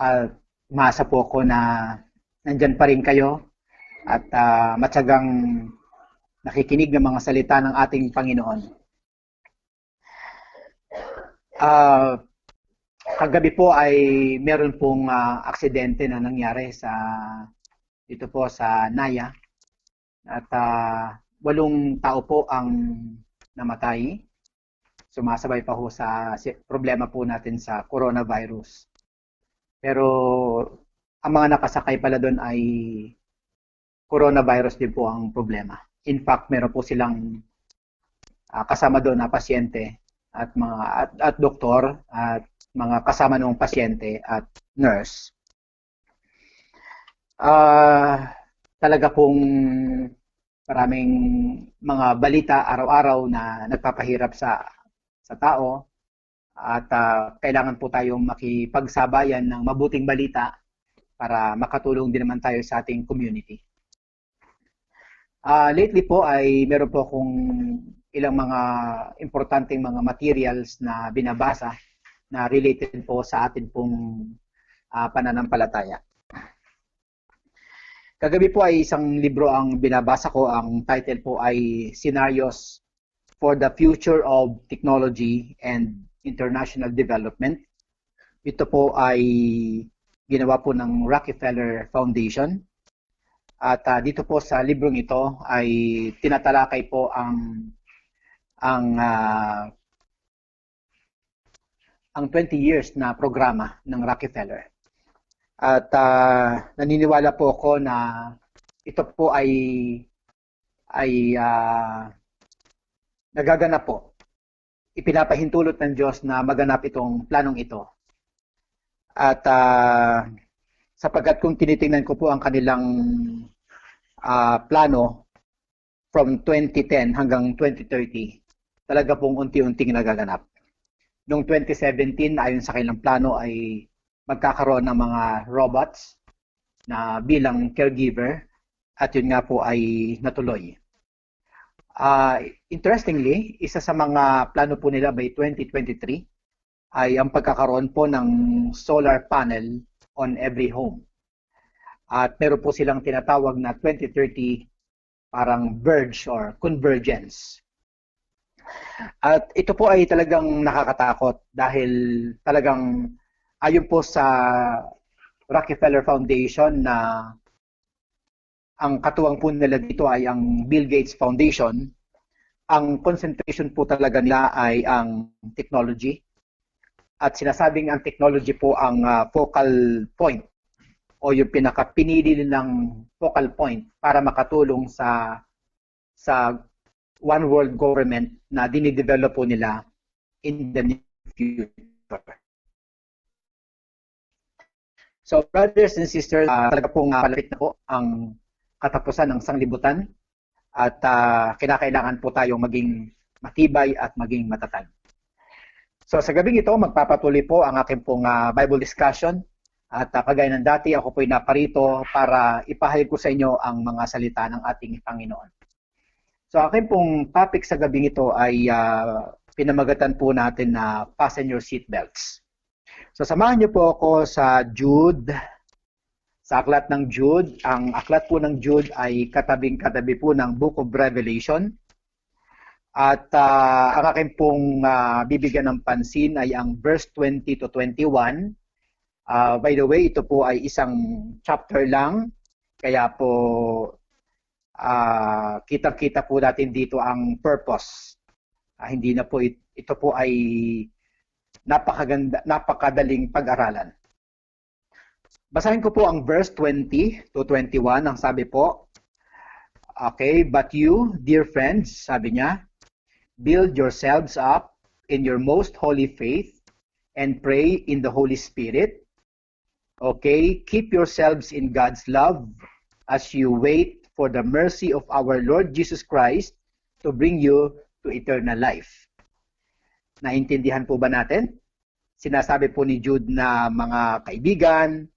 At umasa po ako na nandyan pa rin kayo at matyagang nakikinig ng mga salita ng ating Panginoon. Kagabi po ay meron pong aksidente na nangyari dito po sa Naya at 8 tao po ang namatay. Sumasabay pa ho sa problema po natin sa coronavirus. Pero ang mga nakasakay pala doon ay coronavirus din po ang problema. In fact, meron po silang kasama doon na pasyente at doktor at mga kasama ng pasyente at nurse. Talaga pong maraming mga balita araw-araw na nagpapahirap sa tao at kailangan po tayong makipagsabayan ng mabuting balita para makatulong din naman tayo sa ating community. Lately po ay meron po akong ilang mga importanteng mga materials na binabasa na related po sa atin pong pananampalataya. Kagabi po ay isang libro ang binabasa ko. Ang title po ay Scenarios for the Future of Technology and International Development. Ito po ay ginawa po ng Rockefeller Foundation. At dito po sa librong ito ay tinatalakay po ang 20 years na programa ng Rockefeller. At naniniwala po ako na ito po ay nagaganap po. Ipinapahintulot ng Diyos na maganap itong planong ito. At sapagkat kung tinitingnan ko po ang kanilang plano from 2010 hanggang 2030, talaga pong unti-unting nagaganap. Noong 2017, ayon sa kanilang plano ay magkakaroon ng mga robots na bilang caregiver at yun nga po ay natuloy. Interestingly, isa sa mga plano po nila by 2023 ay ang pagkakaroon po ng solar panel on every home. At meron po silang tinatawag na 2030 parang verge or convergence. At ito po ay talagang nakakatakot dahil talagang ayon po sa Rockefeller Foundation na ang katuwang po nila dito ay ang Bill Gates Foundation, ang concentration po talaga nila ay ang technology. At sinasabing ang technology po ang focal point o yung pinakapinili nilang focal point para makatulong sa one world government na dinidevelop po nila in the near future. So brothers and sisters, talaga pong palapit na po ang katapusan ng sanglibutan at kinakailangan po tayong maging matibay at maging matatag. So sa gabing ito, magpapatuloy po ang aking pong Bible discussion at kagaya ng dati, ako po'y naparito para ipahayag ko sa inyo ang mga salita ng ating Panginoon. So aking pong topic sa gabing ito ay pinamagatan po natin na fasten your seatbelts. So samahan niyo po ako sa Jude, sa aklat ng Jude. Ang aklat po ng Jude ay katabing-katabi po ng Book of Revelation. At ang aking pong bibigyan ng pansin ay ang verse 20 to 21. By the way, ito po ay isang chapter lang. Kaya po kitang-kita po natin dito ang purpose. Hindi na po ito po ay napakadaling pag-aralan. Basahin ko po ang verse 20 to 21. Ang sabi po, okay, but you, dear friends, sabi niya, build yourselves up in your most holy faith and pray in the Holy Spirit. Okay, keep yourselves in God's love as you wait for the mercy of our Lord Jesus Christ to bring you to eternal life. Naintindihan po ba natin? Sinasabi po ni Jude na mga kaibigan,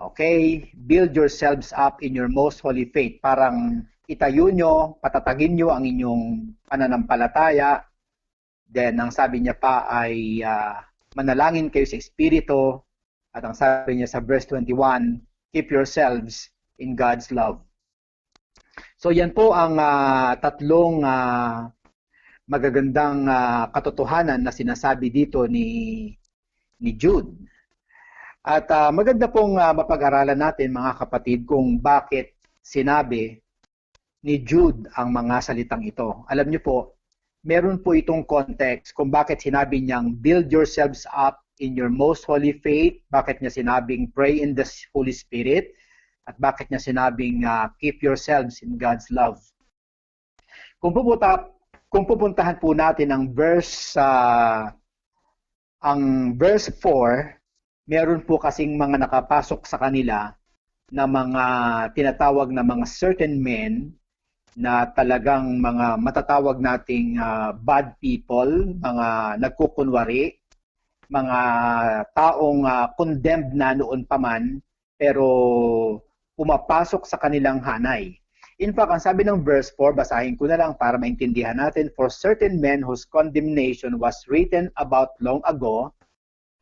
okay, build yourselves up in your most holy faith. Parang itayo nyo, patatagin nyo ang inyong pananampalataya. Then, ang sabi niya pa ay manalangin kayo sa Espiritu At ang sabi niya sa verse 21, keep yourselves in God's love. So yan po ang tatlong magagandang katotohanan na sinasabi dito ni Jude. At maganda pong mapag-aralan natin mga kapatid kung bakit sinabi ni Jude ang mga salitang ito. Alam niyo po, meron po itong context kung bakit sinabi niyang build yourselves up in your most holy faith, bakit niya sinabing pray in the Holy Spirit, at bakit niya sinabing keep yourselves in God's love. Kung pupuntahan po natin ang verse 4, meron po kasing mga nakapasok sa kanila na mga tinatawag na mga certain men na talagang mga matatawag nating bad people, mga nagkukunwari, mga taong condemned na noon pa man, pero pumapasok sa kanilang hanay. In fact, ang sabi ng verse 4, basahin ko na lang para maintindihan natin, for certain men whose condemnation was written about long ago,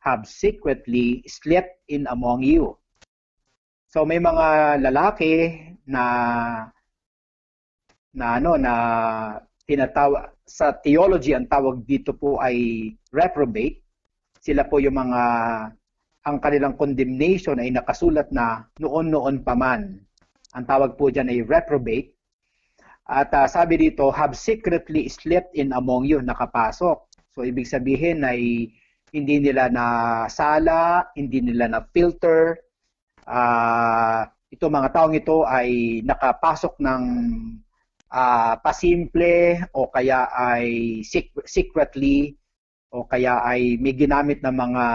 have secretly slept in among you. So may mga lalaki na tinatawag sa theology, ang tawag dito po ay reprobate. Sila po yung mga ang kanilang condemnation ay nakasulat na noon-noon pa man. Ang tawag po diyan ay reprobate. At sabi dito, have secretly slept in among you, nakapasok. So ibig sabihin ay hindi nila na sala, hindi nila na filter. Ito mga taong ito ay nakapasok ng pasimple o kaya ay secretly o kaya ay may ginamit na mga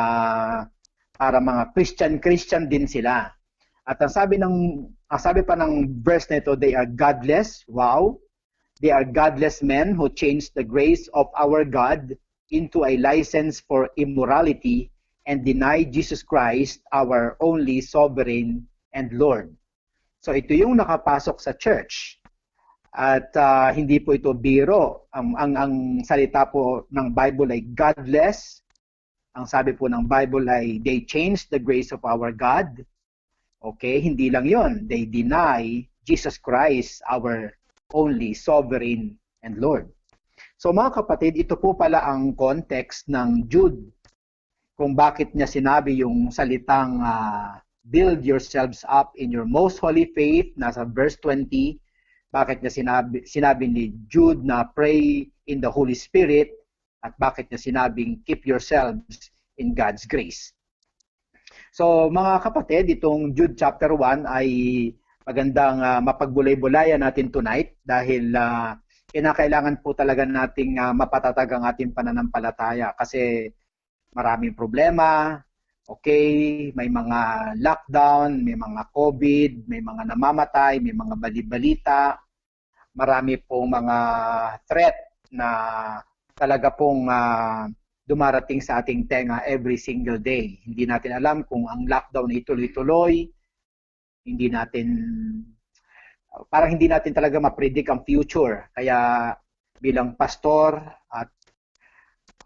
para mga Christian din sila. At ang sabi pa ng verse nito, they are godless. Wow. They are godless men who changed the grace of our God into a license for immorality and deny Jesus Christ, our only sovereign and Lord. So ito yung nakapasok sa church. At hindi po ito biro. Ang salita po ng Bible ay godless. Ang sabi po ng Bible ay they changed the grace of our God. Okay, hindi lang yon. They deny Jesus Christ, our only sovereign and Lord. So mga kapatid, ito po pala ang context ng Jude kung bakit niya sinabi yung salitang build yourselves up in your most holy faith, nasa verse 20. Bakit niya sinabi ni Jude na pray in the Holy Spirit, at bakit niya sinabing keep yourselves in God's grace. So mga kapatid, itong Jude chapter 1 ay magandang mapagbulay-bulayan natin tonight dahil kinakailangan po talaga nating mapatatag ang ating pananampalataya kasi maraming problema, okay, may mga lockdown, may mga COVID, may mga namamatay, may mga balibalita, marami pong mga threat na talaga pong dumarating sa ating tenga every single day. Hindi natin alam kung ang lockdown ay tuloy-tuloy, parang hindi natin talaga ma-predict ang future. Kaya bilang pastor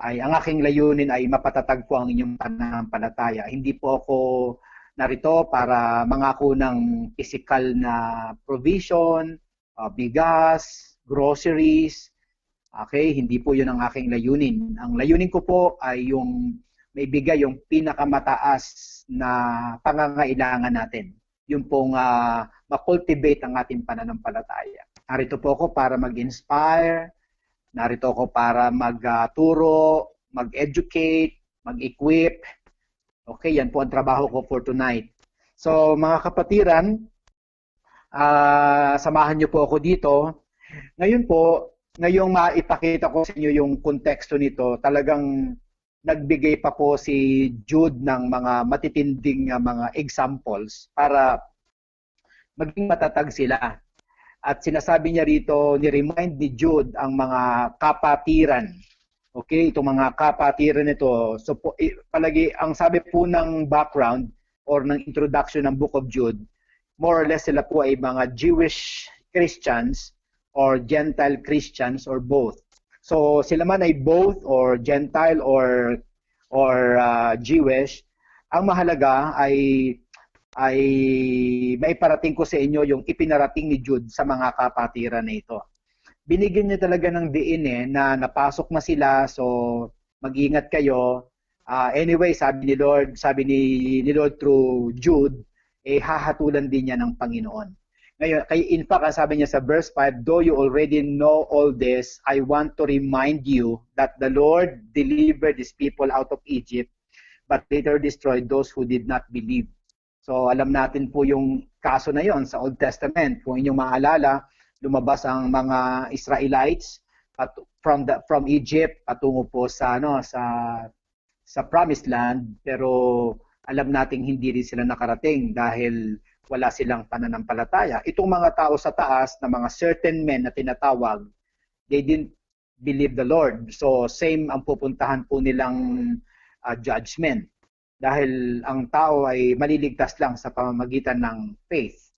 ang aking layunin ay mapatatag po ang inyong pananampalataya. Hindi po ako narito para mangako ng physical na provision, bigas, groceries. Okay, hindi po 'yun ang aking layunin. Ang layunin ko po ay yung may bigay yung pinakamataas na pangangailangan natin. Yung pong ma-cultivate ang ating pananampalataya. Narito po ako para mag-inspire, narito ako para magturo, mag-educate, mag-equip. Okay, yan po ang trabaho ko for tonight. So mga kapatiran, samahan niyo po ako dito. Ngayong maipakita ko sa inyo yung konteksto nito, talagang nagbigay pa po si Jude ng mga matitinding mga examples para maging matatag sila. At sinasabi niya rito, ni-remind ni Jude ang mga kapatiran. Okay, itong mga kapatiran nito. So palagi ang sabi po ng background or ng introduction ng Book of Jude, more or less sila po ay mga Jewish Christians or Gentile Christians or both. So sila man ay both or Gentile or Jewish, Ang mahalaga ay maiparating ko sa inyo yung ipinarating ni Jude sa mga kapatiran na ito. Binigyan niya talaga ng diin na napasok na sila, so mag-ingat kayo. Anyway, sabi ni Lord through Jude, hahatulan din niya ng Panginoon. Ngayon, in fact, sabi niya sa verse 5, though you already know all this, I want to remind you that the Lord delivered His people out of Egypt, but later destroyed those who did not believe. So alam natin po yung kaso na yon sa Old Testament. Kung inyong maalala, lumabas ang mga Israelites from Egypt patungo po sa Promised Land, pero alam nating hindi rin sila nakarating dahil wala silang pananampalataya. Itong mga tao sa taas na mga certain men na tinatawag, they didn't believe the Lord. So same ang pupuntahan po nilang judgment. Dahil ang tao ay maliligtas lang sa pamamagitan ng faith.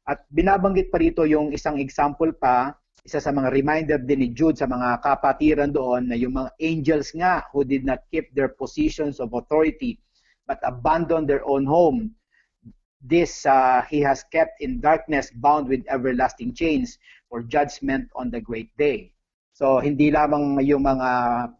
At binabanggit pa rito yung isang example pa, isa sa mga reminder din ni Jude sa mga kapatiran doon na yung mga angels nga who did not keep their positions of authority but abandoned their own home. This he has kept in darkness, bound with everlasting chains for judgment on the great day. So hindi lang yung mga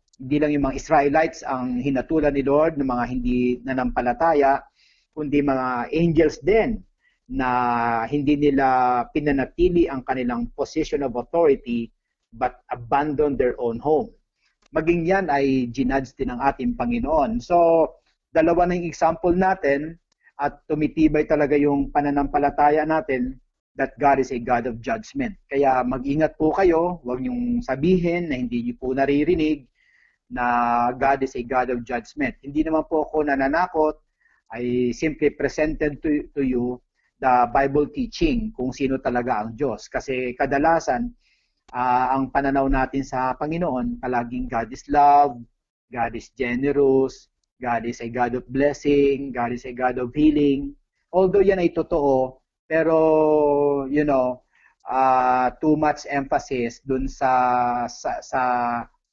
Israelites ang hinatulan ni Lord ng mga hindi nanampalataya, kundi mga angels din na hindi nila pinanatili ang kanilang position of authority but abandoned their own home. Maging yan ay ginudge din ng ating Panginoon. So, dalawa na yung example natin at tumitibay talaga yung pananampalataya natin that God is a God of judgment. Kaya mag-ingat po kayo, huwag niyong sabihin na hindi niyo po naririnig na God is a God of judgment. Hindi naman po ako nananakot, I simply presented to you the Bible teaching kung sino talaga ang Diyos. Kasi kadalasan, ang pananaw natin sa Panginoon, palaging God is love, God is generous, God is a God of blessing, God is a God of healing. Although yan ay totoo, pero too much emphasis dun sa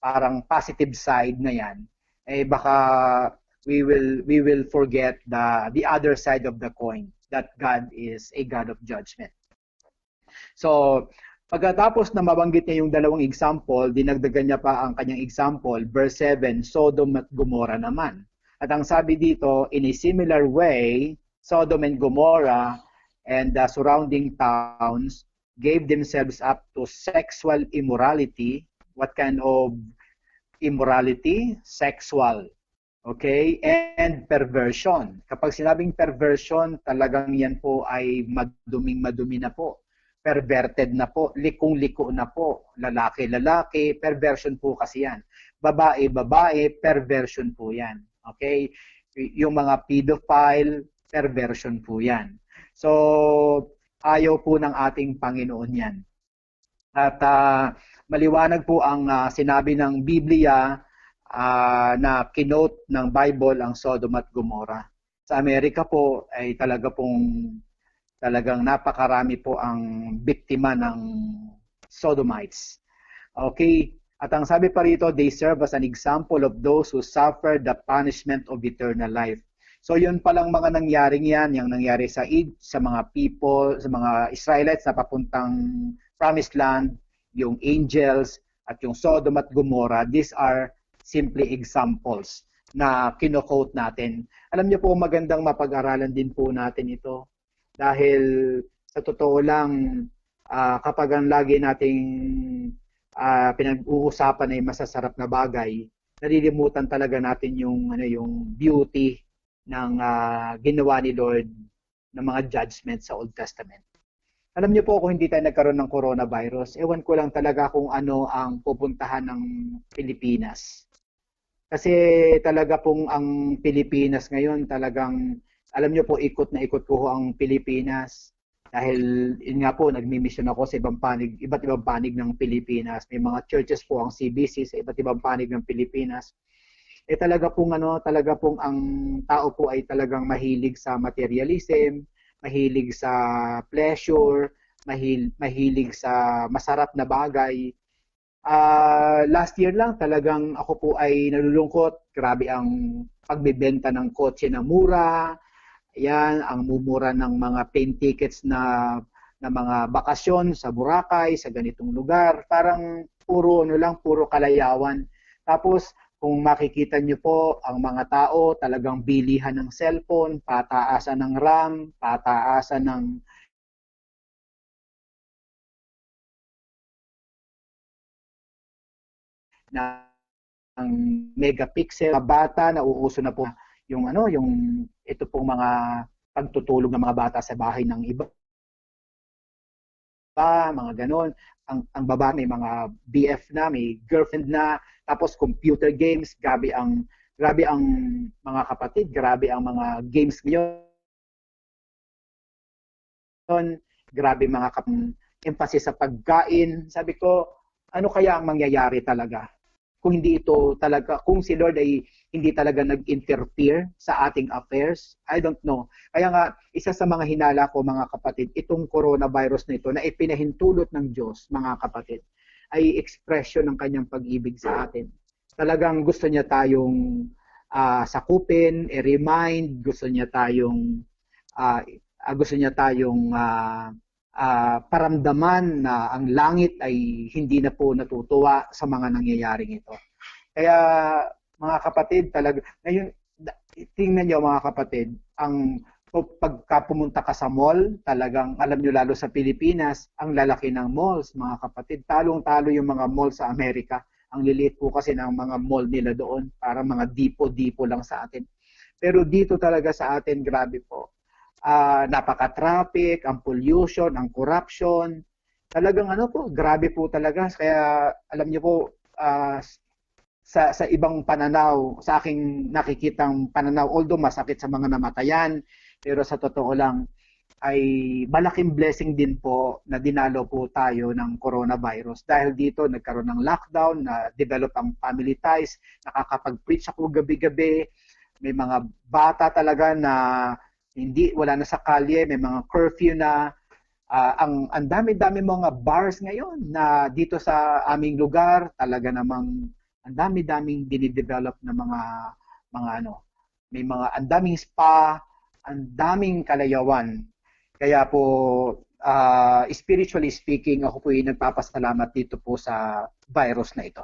parang positive side na yan, baka we will forget the other side of the coin, that God is a God of judgment. So, pagkatapos na mabanggit niya yung dalawang example, dinagdagan niya pa ang kanyang example, verse 7, Sodom at Gomorrah naman. At ang sabi dito, in a similar way, Sodom and Gomorrah and the surrounding towns gave themselves up to sexual immorality. What kind of immorality? Sexual. Okay? And perversion. Kapag sinabing perversion, talagang yan po ay maduming-madumi na po. Perverted na po. Likong-liko na po. Lalaki-lalaki. Perversion po kasi yan. Babae-babae. Perversion po yan. Okay? Yung mga pedophile, perversion po yan. So, ayaw po ng ating Panginoon yan. At maliwanag po ang sinabi ng Biblia na kinote ng Bible ang Sodom at Gomorrah. Sa Amerika po ay talagang napakarami po ang biktima ng Sodomites. Okay? At ang sabi pa rito, they serve as an example of those who suffer the punishment of eternal life. So yun palang mga nangyaring yan, yung nangyari sa mga people, sa mga Israelites na papuntang Promised Land, yung angels at yung Sodom at Gomorrah, these are simply examples na kino-quote natin. Alam niyo po, magandang mapag-aralan din po natin ito. Dahil sa totoo lang, kapag ang lagi nating pinag-uusapan ay masasarap na bagay, nalilimutan talaga natin yung beauty ng ginawa ni Lord ng mga judgment sa Old Testament. Alam niyo po, kung hindi tayo nagkaroon ng coronavirus, ewan ko lang talaga kung ano ang pupuntahan ng Pilipinas. Kasi talaga pong ang Pilipinas ngayon talagang, alam niyo po, ikot na ikot ko ang Pilipinas. Dahil yun nga po, nagmi-mission ako sa iba't ibang panig ng Pilipinas. May mga churches po ang CBC sa iba't ibang panig ng Pilipinas. Talaga pong ang tao po ay talagang mahilig sa materialism, mahilig sa pleasure, mahilig sa masarap na bagay. Last year lang talagang ako po ay nalulungkot. Grabe ang pagbebenta ng kotse na mura, yan, ang mumura ng mga plane tickets na mga bakasyon sa Boracay, sa ganitong lugar. Parang puro ano lang, puro kalayawan. Tapos kung makikita niyo po ang mga tao, talagang bilihan ng cellphone, pataasan ng RAM, pataasan ng megapixel. Mga bata, nauuso na po yung ano, yung ito pong mga pagtutulog ng mga bata sa bahay ng iba, mga ganon. Ang babae may mga BF na, may girlfriend na, tapos computer games, grabe ang mga kapatid, grabe ang mga games ngayon, grabe mga emphasis sa pagkain. Sabi ko, ano kaya ang mangyayari talaga? Kung hindi ito talaga, kung si Lord ay hindi talaga nag-interfere sa ating affairs, I don't know. Kaya nga, isa sa mga hinala ko mga kapatid, itong coronavirus na ito na ipinahintulot ng Diyos, mga kapatid, ay expression ng kanyang pag-ibig sa atin. Talagang gusto niya tayong sakupin, i-remind, gusto niya tayong paramdaman na ang langit ay hindi na po natutuwa sa mga nangyayaring ito. Kaya mga kapatid, talaga ngayon tingnan niyo mga kapatid, ang pagka pumunta ka sa mall, talagang alam niyo lalo sa Pilipinas, ang lalaki ng malls, mga kapatid. Talong-talo yung mga mall sa Amerika. Ang liliit po kasi ng mga mall nila doon, para mga dipo-dipo lang sa atin. Pero dito talaga sa atin, grabe po. Napaka-traffic, ang pollution, ang corruption. Talagang ano po, grabe po talaga. Kaya alam niyo po, sa ibang pananaw, sa aking nakikitang pananaw, although masakit sa mga namatayan, pero sa totoo lang, ay malaking blessing din po na dinalo po tayo ng coronavirus. Dahil dito, nagkaroon ng lockdown, na develop ang family ties, nakakapag-preach ako gabi-gabi, may mga bata talaga na wala na sa kalye, may mga curfew na. Ang dami-dami mga bars ngayon na dito sa aming lugar, talaga namang ang dami-daming dinidevelop na mga ano, may mga ang daming spa, ang daming kalayawan. Kaya po spiritually speaking, ako po ay nagpapasalamat dito po sa virus na ito.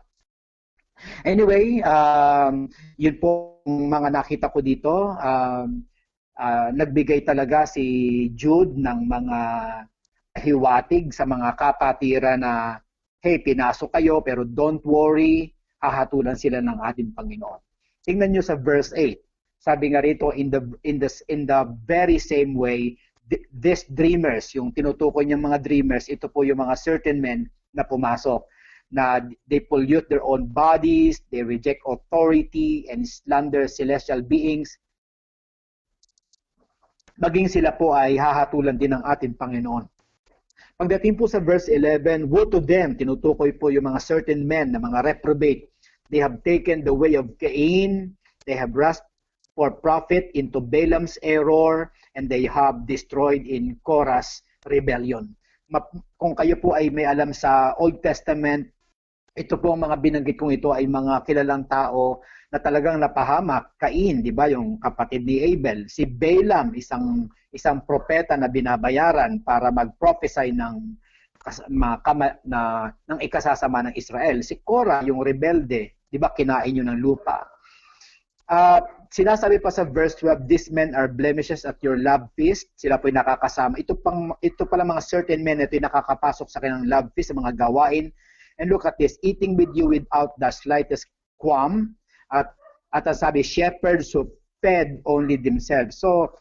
Anyway, yun po mga nakita ko dito. Nagbigay talaga si Jude ng mga hiwatig sa mga kapatiran na, hey, pinasok kayo pero don't worry, hahatulan sila ng ating Panginoon. Tingnan nyo sa verse 8. Sabi nga rito, in the very same way, these dreamers, yung tinutukoy niyang mga dreamers, ito po yung mga certain men na pumasok, na they pollute their own bodies, they reject authority and slander celestial beings. Maging sila po ay hahatulan din ng ating Panginoon. Pagdating po sa verse 11, woe to them, tinutukoy po yung mga certain men na mga reprobate. They have taken the way of Cain, they have rushed for profit into Balaam's error, and they have destroyed in Korah's rebellion. Kung kayo po ay may alam sa Old Testament, ito po ang mga binanggit kong ito ay mga kilalang tao na talagang napahamak. Cain, di ba, yung kapatid ni Abel. Si Balaam, isang propeta na binabayaran para mag-prophesy ng ikasasama ng Israel. Si Korah, yung rebelde, di ba, kinain yun ng lupa. Sinasabi pa sa verse 12, these men are blemishes at your love feast. Sila po yung nakakasama. Ito pala mga certain men, ito yung nakakapasok sa kanilang love feast, sa mga gawain. And look at this, eating with you without the slightest qualm. At sabi, shepherds who fed only themselves. So,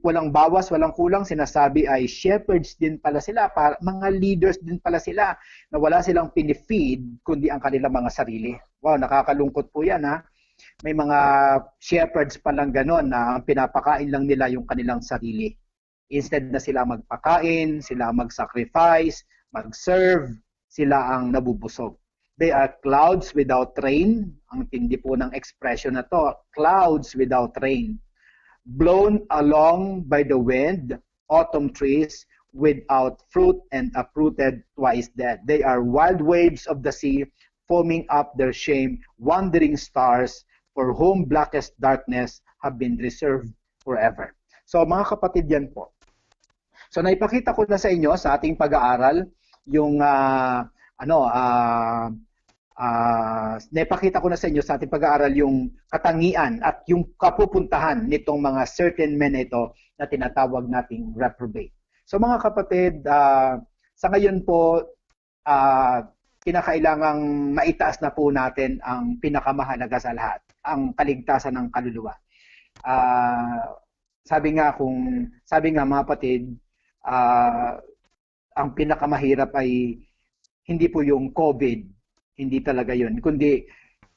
walang bawas, walang kulang, sinasabi ay shepherds din pala sila, mga leaders din pala sila, na wala silang pinifeed, kundi ang kanilang mga sarili. Wow, nakakalungkot po yan, ha? May mga shepherds palang ganon na pinapakain lang nila yung kanilang sarili. Instead na sila magpakain, sila mag-sacrifice, mag-serve, sila ang nabubusog. They are clouds without rain. Ang tindi po ng expression na to, clouds without rain. Blown along by the wind, autumn trees without fruit and uprooted twice dead. They are wild waves of the sea, foaming up their shame, wandering stars for whom blackest darkness have been reserved forever. So mga kapatid, yan po. So naipakita ko na sa inyo sa ating pag-aaral yung naipakita ko na sa inyo sa ating pag-aaral yung katangian at yung kapupuntahan nitong mga certain men ito na tinatawag nating reprobate. So mga kapatid, sa ngayon po, kinakailangang maitaas na po natin ang pinakamahalaga sa lahat, ang kaligtasan ng kaluluwa. Sabi nga mga kapatid, ang pinakamahirap ay hindi po yung COVID, hindi talaga yun, kundi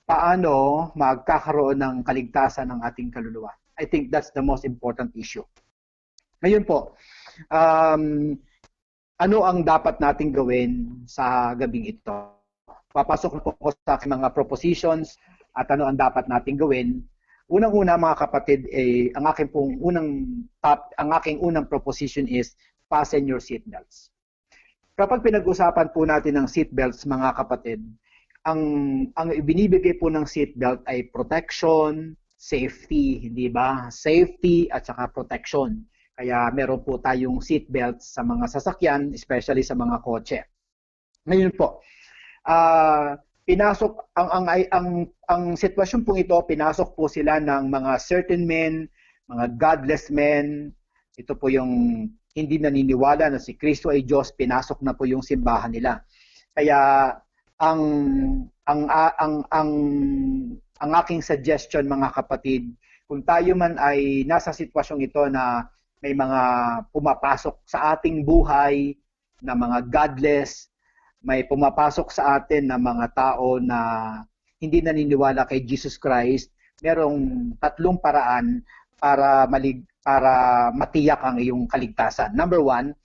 paano magkakaroon ng kaligtasan ng ating kaluluwa. I think that's the most important issue. Ngayon po, ano ang dapat nating gawin sa gabing ito? Papasok po ako sa aking mga propositions at ano ang dapat nating gawin. Unang-una mga kapatid, ang aking unang proposition is fasten your seatbelts. Kapag pinag-usapan po natin ng seatbelts mga kapatid, ang ibinibigay po ng seatbelt ay protection, safety, hindi ba? Safety at saka protection. Kaya meron po tayong seatbelt sa mga sasakyan, especially sa mga kotse. Ngayon po, pinasok ang sitwasyon po ito, pinasok po sila ng mga certain men, mga godless men. Ito po yung hindi naniniwala na si Kristo ay Diyos, pinasok na po yung simbahan nila. Kaya ang aking suggestion mga kapatid, kung tayo man ay nasa sitwasyong ito na may mga pumapasok sa ating buhay na mga godless, may pumapasok sa atin na mga tao na hindi naniniwala kay Jesus Christ, merong tatlong paraan para matiyak ang iyong kaligtasan. Number one,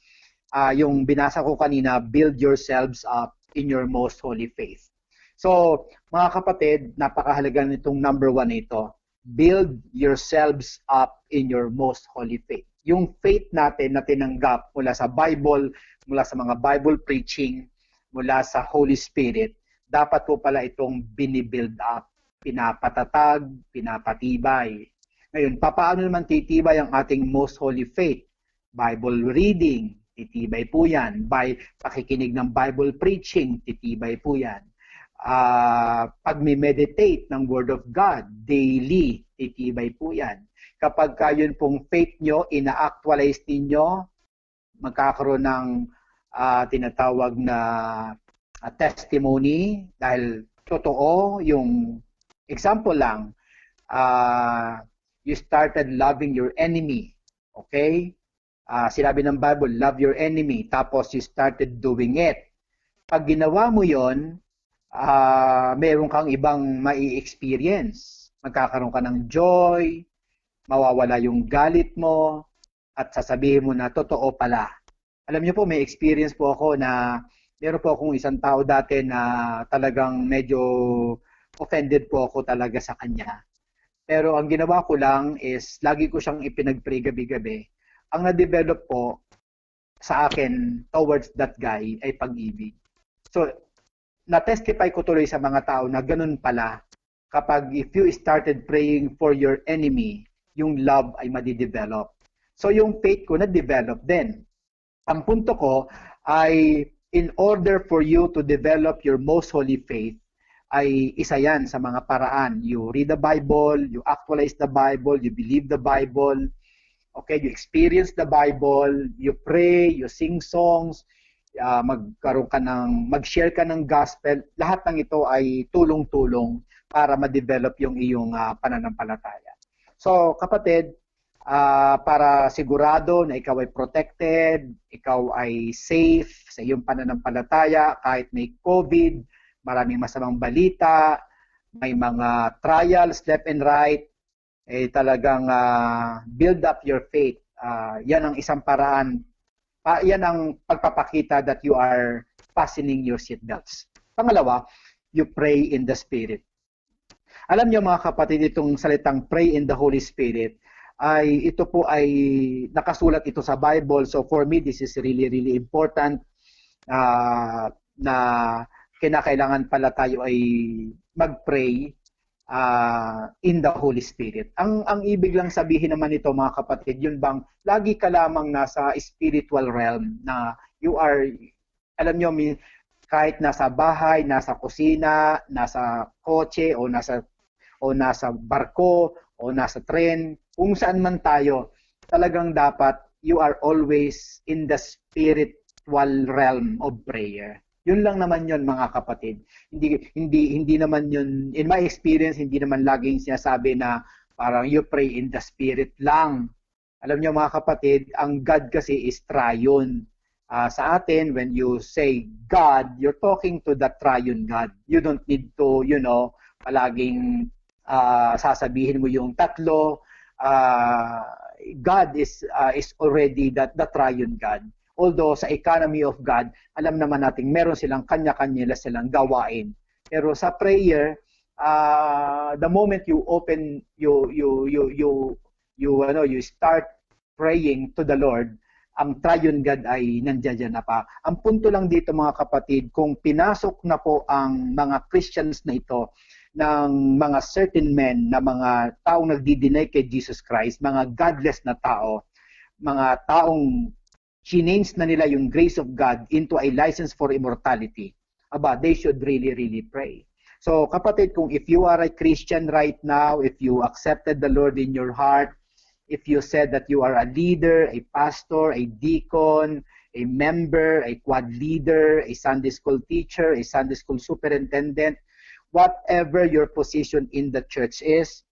yung binasa ko kanina, build yourselves up in your most holy faith. So, mga kapatid, napakahalaga nitong number one ito. Build yourselves up in your most holy faith. Yung faith natin na tinanggap mula sa Bible, mula sa mga Bible preaching, mula sa Holy Spirit, dapat po pala itong binibuild up, pinapatatag, pinapatibay. Ngayon, paano naman titibay ang ating most holy faith? Bible reading, titibay po yan. By pakikinig ng Bible preaching, titibay po yan. Pag-meditate ng Word of God, daily, titibay po yan. Kapag yun pong faith nyo, ina-actualize ninyo, magkakaroon ng tinatawag na testimony dahil totoo yung example lang, you started loving your enemy. Okay? Sinabi ng Bible, love your enemy. Tapos you started doing it. Pag ginawa mo yon, meron kang ibang mai-experience. Magkakaroon ka ng joy, mawawala yung galit mo, at sasabihin mo na totoo pala. Alam niyo po, may experience po ako na meron po akong isang tao dati na talagang medyo offended po ako talaga sa kanya. Pero ang ginawa ko lang is, lagi ko siyang ipinag-pray gabi-gabi. Ang na-develop po sa akin towards that guy ay pag-ibig. So, na-testify ko tuloy sa mga tao na ganun pala. Kapag if you started praying for your enemy, yung love ay madidevelop. So yung faith ko na-develop din. Ang punto ko ay in order for you to develop your most holy faith, ay isa yan sa mga paraan. You read the Bible, you actualize the Bible, you believe the Bible, okay, you experience the Bible, you pray, you sing songs, mag-share ka ng gospel. Lahat ng ito ay tulong-tulong para ma-develop yung iyong pananampalataya. So, kapatid, para sigurado na ikaw ay protected, ikaw ay safe sa iyong pananampalataya, kahit may COVID, maraming masamang balita, may mga trials left and right, talagang build up your faith. Yan ang isang paraan. Yan ang pagpapakita that you are fastening your seatbelts. Pangalawa, you pray in the Spirit. Alam niyo mga kapatid, itong salitang pray in the Holy Spirit, ito po ay nakasulat ito sa Bible. So for me, this is really, really important na kinakailangan pala tayo ay mag-pray in the Holy Spirit. Ang ibig lang sabihin naman nito mga kapatid, yun bang lagi ka lamang nasa spiritual realm na you are, alam nyo, kahit nasa bahay, nasa kusina, nasa kotse o nasa barko o nasa tren, kung saan man tayo, talagang dapat you are always in the spiritual realm of prayer. Yun lang naman yun mga kapatid. Hindi naman yun, in my experience, hindi naman laging sinasabi na parang you pray in the spirit lang. Alam niyo mga kapatid, ang God kasi is triune. Sa atin, when you say God, you're talking to the triune God. You don't need to, palaging sasabihin mo yung tatlo. God is already the triune God. Although sa economy of God, alam naman natin meron silang kanya-kanya silang gawain. Pero sa prayer, the moment you open you start praying to the Lord, ang triune God ay nandiyan na pa. Ang punto lang dito mga kapatid, kung pinasok na po ang mga Christians na ito ng mga certain men na mga taong nagdi-deny kay Jesus Christ, mga godless na tao, mga taong change na nila yung grace of God into a license for immortality, they should really, really pray. So kapatid, kung if you are a Christian right now, if you accepted the Lord in your heart, if you said that you are a leader, a pastor, a deacon, a member, a quad leader, a Sunday school teacher, a Sunday school superintendent, whatever your position in the church is,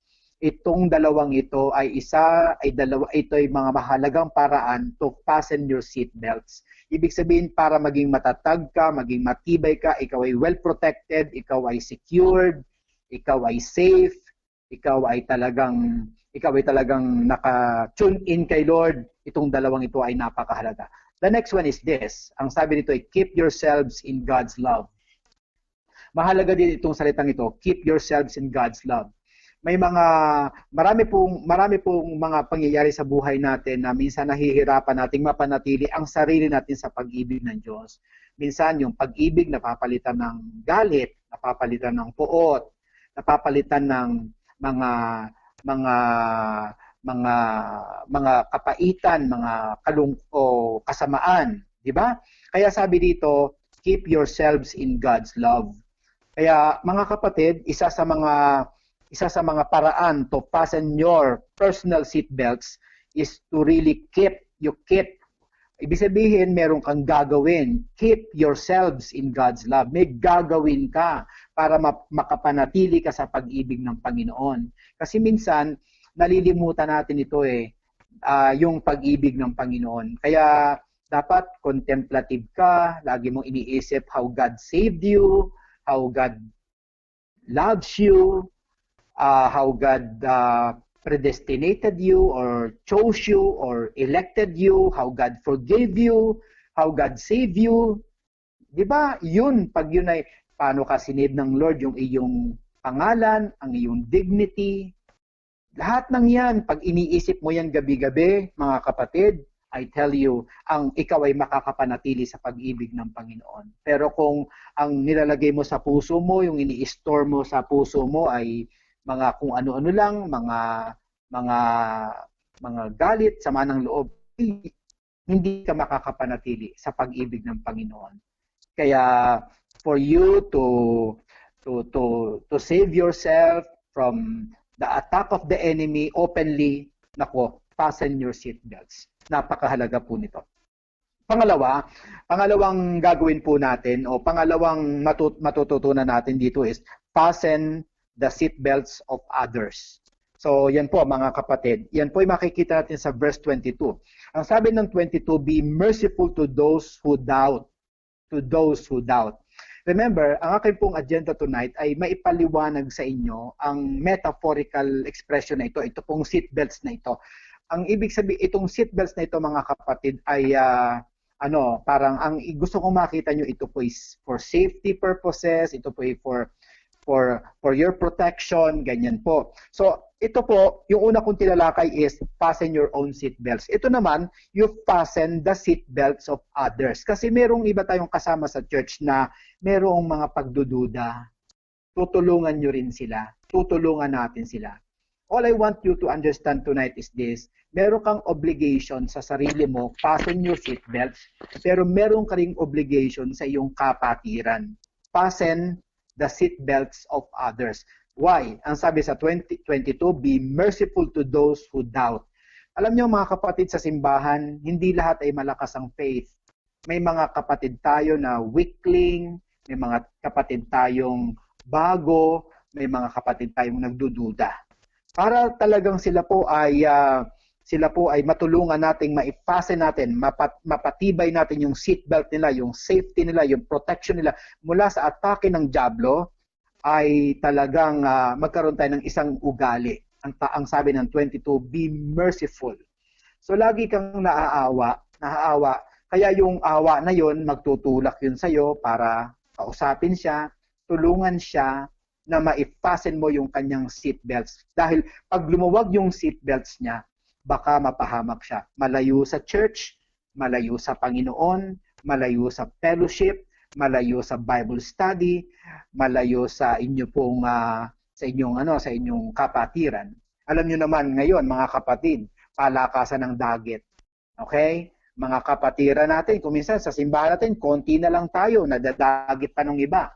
itong dalawang ito ay ito ay mga mahalagang paraan to fasten your seat belts. Ibig sabihin, para maging matatag ka, maging matibay ka, ikaw ay well protected, ikaw ay secured, ikaw ay safe, ikaw ay talagang naka-tune in kay Lord. Itong dalawang ito ay napakahalaga. The next one is this. Ang sabi nito ay keep yourselves in God's love. Mahalaga din itong salitang ito, keep yourselves in God's love. May marami pong mga pangyayari sa buhay natin na minsan nahihirapan nating mapanatili ang sarili natin sa pag-ibig ng Diyos. Minsan yung pag-ibig napapalitan ng galit, napapalitan ng puot, napapalitan ng mga kapaitan, mga kasamaan, di ba? Kaya sabi dito, keep yourselves in God's love. Kaya mga kapatid, isa sa mga paraan to fasten your personal seat belts is to really keep. Ibig sabihin, meron kang gagawin. Keep yourselves in God's love. May gagawin ka para makapanatili ka sa pag-ibig ng Panginoon. Kasi minsan, nalilimutan natin ito yung pag-ibig ng Panginoon. Kaya dapat contemplative ka, lagi mong iniisip how God saved you, how God loves you, how God predestinated you or chose you or elected you, how God forgave you, how God saved you. Di ba? Pag yun ay paano ka sinave ng Lord, yung iyong pangalan, ang iyong dignity. Lahat ng yan, pag iniisip mo yan gabi-gabi, mga kapatid, I tell you, ikaw ay makakapanatili sa pag-ibig ng Panginoon. Pero kung ang nilalagay mo sa puso mo, yung ini-store mo sa puso mo ay mga kung ano-ano lang, mga galit, sama ng loob, hindi ka makakapanatili sa pag-ibig ng Panginoon. Kaya for you to save yourself from the attack of the enemy openly, fasten your seatbelts. Napakahalaga po nito. Pangalawang gagawin po natin o pangalawang matututunan natin dito is fasten the seatbelts of others. So yan po mga kapatid, yan po ay makikita natin sa verse 22. Ang sabi ng 22, be merciful to those who doubt. To those who doubt. Remember, ang aking pong agenda tonight ay maipaliwanag sa inyo ang metaphorical expression na ito pong seatbelts na ito. Ang ibig sabihin, itong seatbelts na ito mga kapatid ay parang ang gusto kong makita nyo, ito po is for safety purposes, ito po ay for your protection, ganyan po. So, ito po, yung una kong tinalakay is fasten your own seatbelts. Ito naman, you fasten the seatbelts of others. Kasi merong iba tayong kasama sa church na merong mga pagdududa. tutulungan nyo rin sila. Tutulungan natin sila. All I want you to understand tonight is this. Meron kang obligation sa sarili mo, fasten your seatbelts, pero meron ka ring obligation sa iyong kapatiran. Fasten the seatbelts of others. Why? Ang sabi sa 2022, be merciful to those who doubt. Alam niyo mga kapatid sa simbahan, hindi lahat ay malakas ang faith. May mga kapatid tayo na weakling, may mga kapatid tayong bago, may mga kapatid tayong nagdududa. Para talagang sila po ay matulungan nating maifasten natin, mapatibay natin yung seatbelt nila, yung safety nila, yung protection nila mula sa atake ng dyablo, ay talagang magkaroon tayo ng isang ugali. Ang sabi ng 22, be merciful. So lagi kang naaawa, kaya yung awa na yon magtutulak yun sa'yo para kausapin siya, tulungan siya, na maifasten mo yung kanyang seatbelts. Dahil pag lumuwag yung seatbelts niya, baka mapahamak siya. Malayo sa church, malayo sa Panginoon, malayo sa fellowship, malayo sa Bible study, malayo sa inyo pong sa inyong kapatiran. Alam niyo naman ngayon mga kapatid, palakasan ng dagat. Okay? Mga kapatiran natin, kung minsan sa simbahan natin, konti na lang tayo, nadadagit pa ng iba.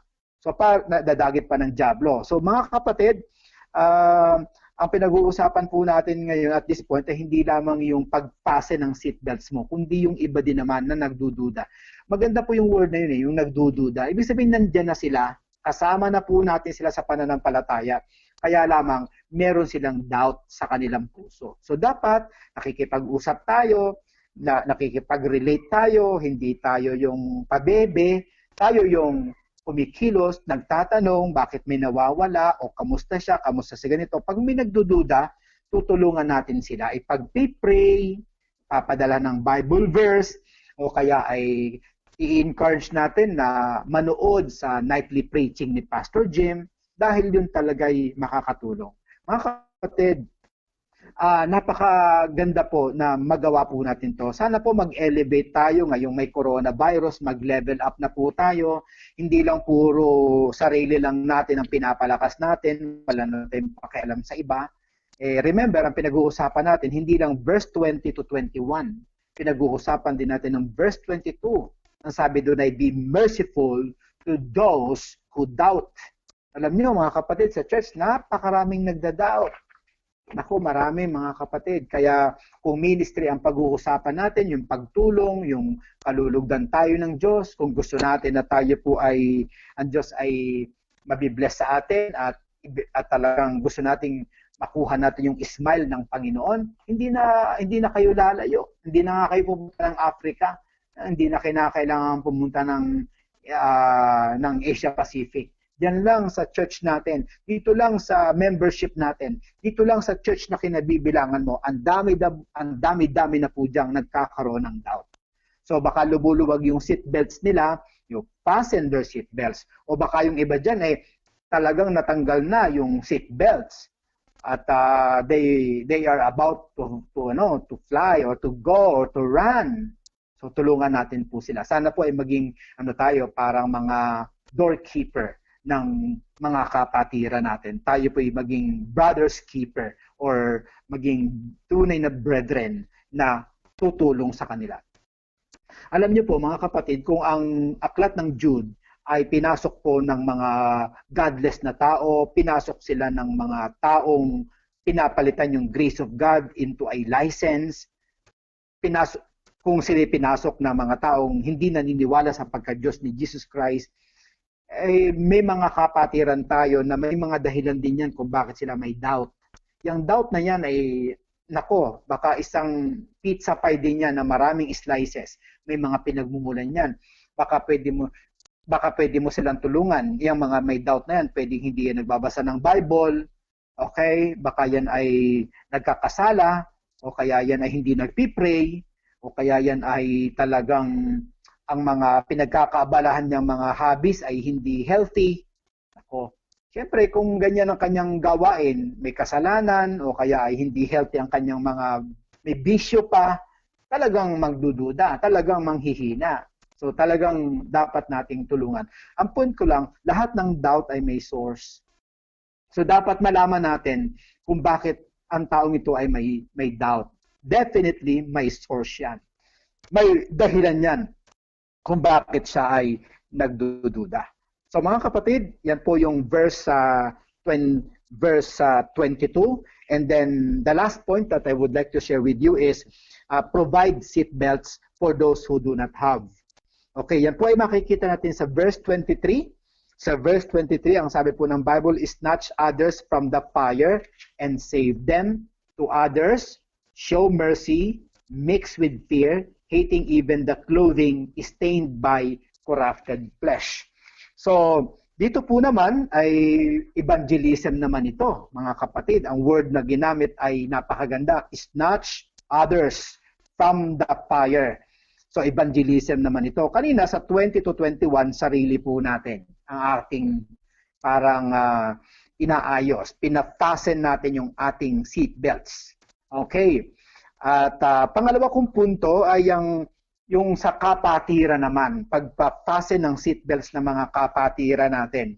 So, nadadagit pa ng dyablo. So, mga kapatid, ang pinag-uusapan po natin ngayon at this point ay hindi lamang yung pagpase ng seatbelts mo, kundi yung iba din naman na nagdududa. Maganda po yung word na yun, yung nagdududa. Ibig sabihin, nandyan na sila, kasama na po natin sila sa pananampalataya. Kaya lamang, meron silang doubt sa kanilang puso. So, dapat nakikipag-usap tayo, nakikipag-relate tayo, hindi tayo yung pabebe, tayo yung kumikilos, nagtatanong bakit may nawawala o kamusta siya, kamusta si ganito. Pag may nagdududa, tutulungan natin sila. Ipag-pray, papadala ng Bible verse, o kaya ay i-encourage natin na manood sa nightly preaching ni Pastor Jim dahil yun talaga ay makakatulong. Mga kapatid, napakaganda po na magawa po natin to. Sana po mag-elevate tayo ngayong may coronavirus, mag-level up na po tayo. Hindi lang puro sarili lang natin ang pinapalakas natin, wala natin pakialam sa iba. Remember, ang pinag-uusapan natin, hindi lang verse 20 to 21. Pinag-uusapan din natin ng verse 22. Ang sabi doon ay, be merciful to those who doubt. Alam niyo mga kapatid, sa church, napakaraming nagda-doubt. Naku, marami mga kapatid. Kaya kung ministry ang pag-uusapan natin, yung pagtulong, yung kalulugdan tayo ng Diyos, kung gusto natin na tayo po ay, ang Diyos ay mabibless sa atin at talagang gusto nating makuha natin yung smile ng Panginoon, hindi na kayo lalayo. Hindi na kayo pumunta ng Africa. Hindi na kinakailangan pumunta ng Asia Pacific. Diyan lang sa church natin, dito lang sa membership natin, dito lang sa church na kinabibilangan mo, ang dami-dami na po diyang nagkakaroon ng doubt. So baka lubuluwag yung seatbelts nila, yung fasten their seatbelts. O baka yung iba dyan ay talagang natanggal na yung seatbelts at they are about to fly or to go or to run. So tulungan natin po sila. Sana po ay maging parang mga doorkeeper ng mga kapatiran natin. Tayo po ay maging brother's keeper or maging tunay na brethren na tutulong sa kanila. Alam niyo po mga kapatid, kung ang aklat ng Jude ay pinasok po ng mga godless na tao, pinasok sila ng mga taong pinapalitan yung grace of God into a license, kung sila pinasok ng mga taong hindi naniniwala sa pagka-Diyos ni Jesus Christ, may mga kapatiran tayo na may mga dahilan din yan kung bakit sila may doubt. Yung doubt na yan ay, baka isang pizza pie din yan na maraming slices. May mga pinagmumulan yan. Baka pwede mo silang tulungan. Yung mga may doubt na yan, pwedeng hindi yan nagbabasa ng Bible. Okay? Baka yan ay nagkakasala. O kaya yan ay hindi nagpipray. O kaya yan ay talagang ang mga pinagkakaabalahan niyang mga hobbies ay hindi healthy. Siyempre, kung ganyan ang kanyang gawain, may kasalanan o kaya ay hindi healthy ang kanyang may bisyo pa, talagang magdududa, talagang manghihina. So talagang dapat nating tulungan. Ang point ko lang, lahat ng doubt ay may source. So dapat malaman natin kung bakit ang taong ito ay may doubt. Definitely may source yan. May dahilan yan kung bakit siya ay nagdududa. So mga kapatid, yan po yung verse 22. And then the last point that I would like to share with you is provide seat belts for those who do not have. Okay, yan po ay makikita natin sa verse 23. Sa verse 23, ang sabi po ng Bible is, snatch others from the fire and save them. To others, show mercy, mix with fear, hating even the clothing stained by corrupted flesh. So, dito po naman ay evangelism naman ito, mga kapatid. Ang word na ginamit ay napakaganda, snatch others from the fire. So, evangelism naman ito. Kanina sa 20 to 21, sarili po natin ang ating parang inaayos. Pinafasten natin yung ating seat belts. Okay. At pangalawa kong punto ay yung sa kapatiran naman, pagpapasen ng seatbelts ng mga kapatiran natin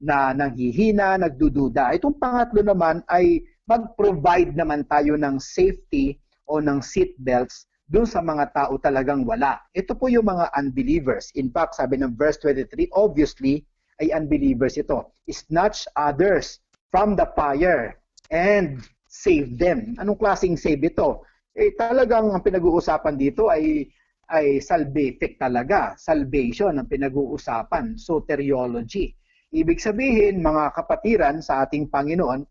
na nanghihina, nagdududa. Itong pangatlo naman ay mag-provide naman tayo ng safety o ng seatbelts doon sa mga tao talagang wala. Ito po yung mga unbelievers. In fact, sabi ng verse 23, obviously, ay unbelievers ito. Snatch others from the fire and save them. Anong klaseng save ito? Talagang ang pinag-uusapan dito ay salvific talaga. Salvation ang pinag-uusapan. Soteriology. Ibig sabihin, mga kapatiran sa ating Panginoon,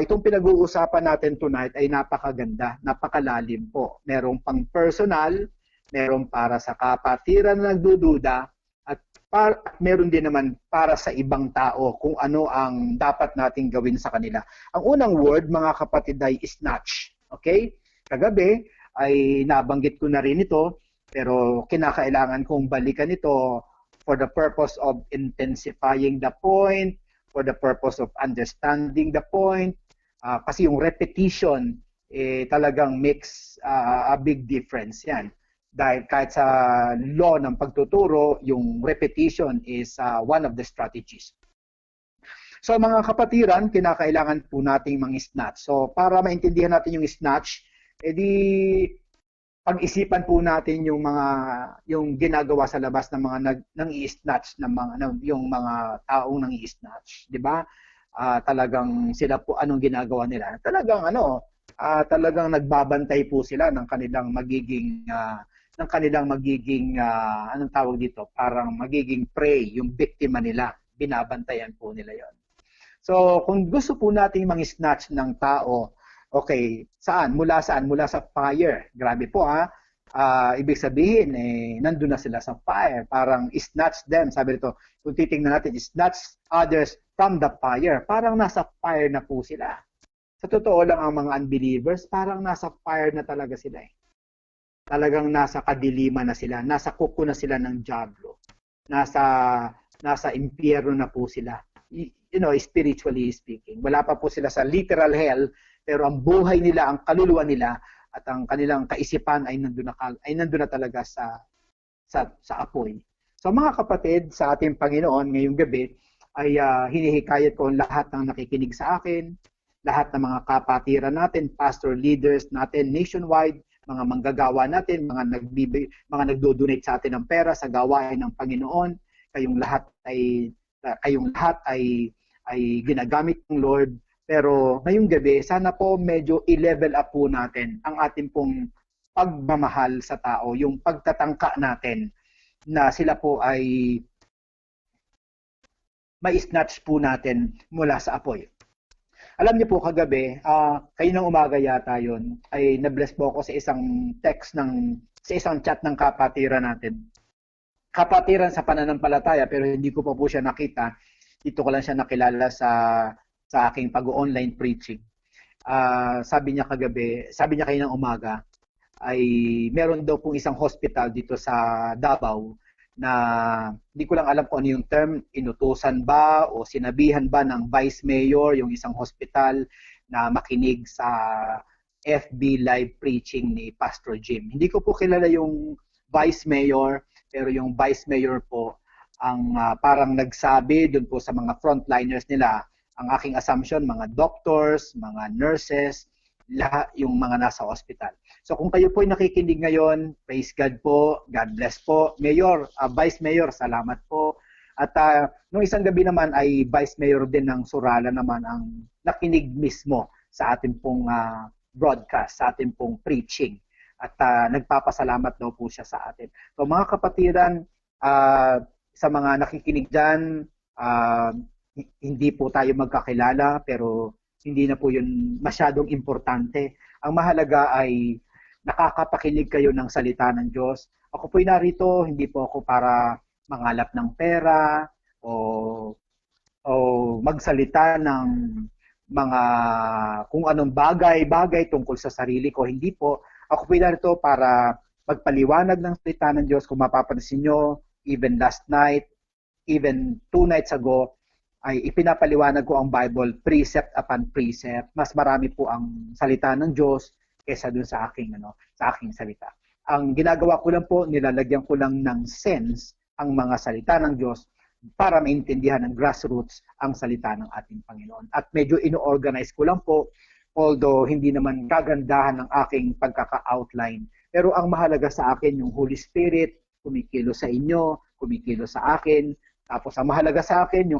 itong pinag-uusapan natin tonight ay napakaganda, napakalalim po. Merong pang personal, merong para sa kapatiran na nagdududa, at meron din naman para sa ibang tao kung ano ang dapat nating gawin sa kanila. Ang unang word, mga kapatid, ay snatch. Okay? Kagabi ay nabanggit ko na rin ito, pero kinakailangan kong balikan ito for the purpose of intensifying the point, for the purpose of understanding the point, kasi yung repetition talagang makes a big difference yan. Dahil kahit sa law ng pagtuturo, yung repetition is one of the strategies. So mga kapatiran, kinakailangan po nating mang-snatch. So para maintindihan natin yung snatch, edi pag-isipan po natin yung ginagawa sa labas ng mga nang-i-snatch yung mga taong nang-i-snatch, 'di ba? Talagang sila po anong ginagawa nila? Talagang nagbabantay po sila ng kanilang magiging anong tawag dito? Parang magiging prey, yung biktima nila. Binabantayan po nila 'yon. So, kung gusto po nating mang-snatch ng tao, okay, saan? Mula saan? Mula sa fire. Grabe po ibig sabihin, nandun na sila sa fire. Parang snatch them. Sabi nito, kung titingnan natin, snatch others from the fire. Parang nasa fire na po sila. Sa totoo lang, ang mga unbelievers, parang nasa fire na talaga sila. Talagang nasa kadiliman na sila. Nasa kuko na sila ng diablo. Nasa impyerno na po sila. Spiritually speaking. Wala pa po sila sa literal hell, pero ang buhay nila, ang kaluluwa nila, at ang kanilang kaisipan ay nandun na talaga sa apoy. So mga kapatid, sa ating Panginoon ngayong gabi, ay hinihikayat ko ang lahat ng nakikinig sa akin, lahat ng mga kapatiran natin, pastor leaders natin nationwide, mga manggagawa natin, mga nagdo-donate sa atin ng pera sa gawain ng Panginoon, kayong lahat ay ginagamit ng Lord. Pero ngayong gabi, sana po medyo i-level up po natin ang ating pong pagmamahal sa tao, yung pagtatangka natin na sila po ay mai-snatch po natin mula sa apoy. Alam niyo po, kagabi, kayo ng umaga yata yun, ay na-bless po ako sa isang text sa isang chat ng kapatiran natin. Kapatiran sa pananampalataya, pero hindi ko pa po siya nakita. Dito ko lang siya nakilala sa aking pag-online preaching. Sabi niya kayo ng umaga, ay meron daw pong isang hospital dito sa Davao na hindi ko lang alam kung ano yung term, inutusan ba o sinabihan ba ng Vice Mayor yung isang hospital na makinig sa FB live preaching ni Pastor Jim. Hindi ko po kilala yung Vice Mayor, pero yung vice mayor po ang parang nagsabi doon po sa mga frontliners nila. Ang aking assumption, mga doctors, mga nurses, lahat yung mga nasa hospital. So kung kayo po ay nakikinig ngayon, praise God po, God bless po. Mayor, Vice Mayor, salamat po. At nung isang gabi naman ay Vice Mayor din ng Surala naman ang nakinig mismo sa ating pong broadcast, sa ating pong preaching. At nagpapasalamat daw po siya sa atin. So mga kapatiran, sa mga nakikinig dyan, hindi po tayo magkakilala pero hindi na po yun masyadong importante. Ang mahalaga ay nakakapakinig kayo ng salita ng Diyos. Ako po'y narito, hindi po ako para mangalap ng pera o magsalita ng mga kung anong bagay tungkol sa sarili ko. Hindi po. Ako po'y narito para magpaliwanag ng salita ng Diyos. Kung mapapansin nyo, even last night, even 2 nights ago, ay ipinapaliwanag ko ang Bible precept upon precept. Mas marami po ang salita ng Diyos kaysa dun sa aking salita. Ang ginagawa ko lang po, nilalagyan ko lang ng sense ang mga salita ng Diyos para maintindihan ng grassroots ang salita ng ating Panginoon. At medyo ino-organize ko lang po, although hindi naman kagandahan ng aking pagkaka-outline. Pero ang mahalaga sa akin yung Holy Spirit, kumikilo sa inyo, kumikilo sa akin. Tapos ang mahalaga sa akin yung